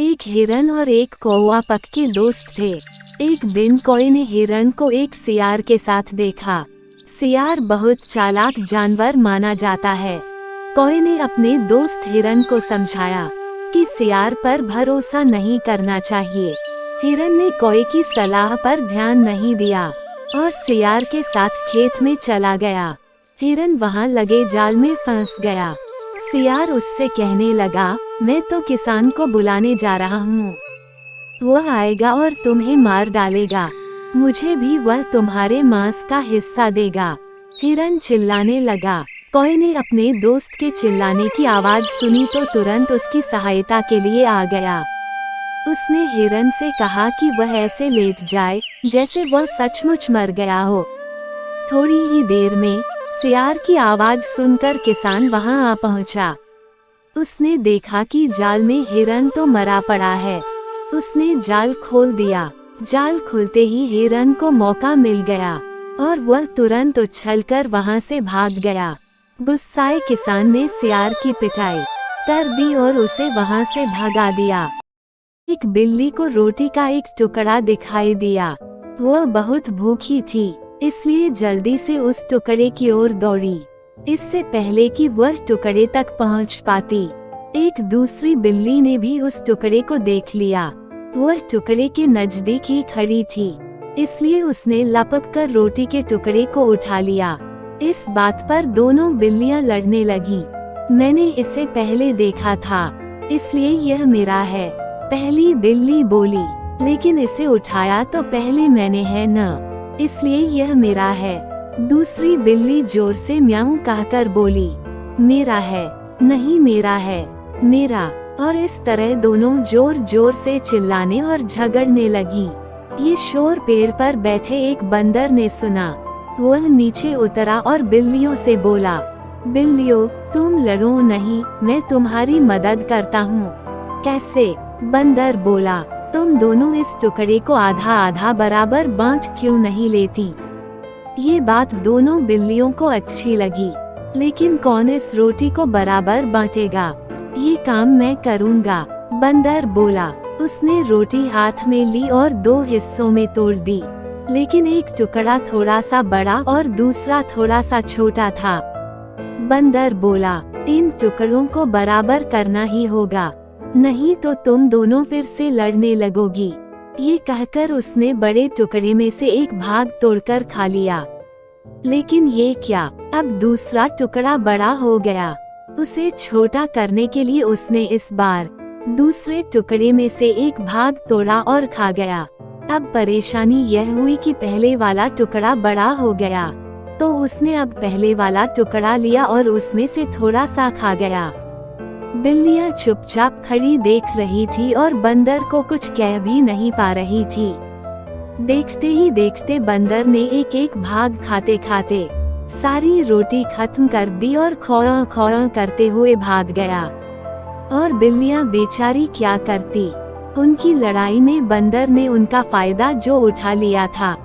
एक हिरन और एक कौवा पक्के दोस्त थे। एक दिन कौवे ने हिरन को एक सियार के साथ देखा। सियार बहुत चालाक जानवर माना जाता है। कौवे ने अपने दोस्त हिरन को समझाया कि सियार पर भरोसा नहीं करना चाहिए। हिरन ने कौवे की सलाह पर ध्यान नहीं दिया और सियार के साथ खेत में चला गया। हिरन वहां लगे जाल में फंस गया। सियार उससे कहने लगा, मैं तो किसान को बुलाने जा रहा हूँ। वह आएगा और तुम्हें मार डालेगा। मुझे भी वह तुम्हारे मांस का हिस्सा देगा। हिरन चिल्लाने लगा। कौवे ने अपने दोस्त के चिल्लाने की आवाज सुनी तो तुरंत उसकी सहायता के लिए आ गया। उसने हिरन से कहा कि वह ऐसे लेट जाए जैसे वह सचमुच मर गया हो। थोड़ी ही देर में सियार की आवाज सुनकर किसान वहां आ पहुंचा। उसने देखा कि जाल में हिरन तो मरा पड़ा है। उसने जाल खोल दिया। जाल खुलते ही हिरन को मौका मिल गया और वह तुरंत उछलकर वहां से भाग गया। गुस्साए किसान ने सियार की पिटाई कर दी और उसे वहां से भगा दिया। एक बिल्ली को रोटी का एक टुकड़ा दिखाई दिया। वह बहुत भूखी थी, इसलिए जल्दी से उस टुकड़े की ओर दौड़ी, इससे पहले कि वह टुकड़े तक पहुंच पाती। एक दूसरी बिल्ली ने भी उस टुकड़े को देख लिया। वह टुकड़े के नजदीक ही खड़ी थी, इसलिए उसने लपक कर रोटी के टुकड़े को उठा लिया। इस बात पर दोनों बिल्लियां लड़ने लगी। मैंने इसे पहले देखा था, इसलिए यह मेरा है, पहली बिल्ली बोली। लेकिन इसे उठाया तो पहले मैंने है न, इसलिए यह मेरा है। दूसरी बिल्ली जोर से म्याऊं कहकर बोली, मेरा है, नहीं मेरा है, मेरा। और इस तरह दोनों जोर जोर से चिल्लाने और झगड़ने लगी। ये शोर पेड़ पर बैठे एक बंदर ने सुना। वह नीचे उतरा और बिल्लियों से बोला, बिल्लियों तुम लड़ो नहीं, मैं तुम्हारी मदद करता हूँ। कैसे? बंदर बोला, तुम दोनों इस टुकड़े को आधा आधा बराबर बांट क्यों नहीं लेती? ये बात दोनों बिल्लियों को अच्छी लगी, लेकिन कौन इस रोटी को बराबर बांटेगा? ये काम मैं करूँगा, बंदर बोला। उसने रोटी हाथ में ली और दो हिस्सों में तोड़ दी, लेकिन एक टुकड़ा थोड़ा सा बड़ा और दूसरा थोड़ा सा छोटा था। बंदर बोला, इन टुकड़ों को बराबर करना ही होगा, नहीं तो तुम दोनों फिर से लड़ने लगोगी। ये कहकर उसने बड़े टुकड़े में से एक भाग तोड़कर खा लिया। लेकिन ये क्या, अब दूसरा टुकड़ा बड़ा हो गया। उसे छोटा करने के लिए उसने इस बार दूसरे टुकड़े में से एक भाग तोड़ा और खा गया। अब परेशानी यह हुई कि पहले वाला टुकड़ा बड़ा हो गया, तो उसने अब पहले वाला टुकड़ा लिया और उसमें से थोड़ा सा खा गया। बिल्लियां चुपचाप खड़ी देख रही थी और बंदर को कुछ कह भी नहीं पा रही थी। देखते ही देखते बंदर ने एक एक भाग खाते खाते सारी रोटी खत्म कर दी और खौं खौं करते हुए भाग गया। और बिल्लियां बेचारी क्या करती, उनकी लड़ाई में बंदर ने उनका फायदा जो उठा लिया था।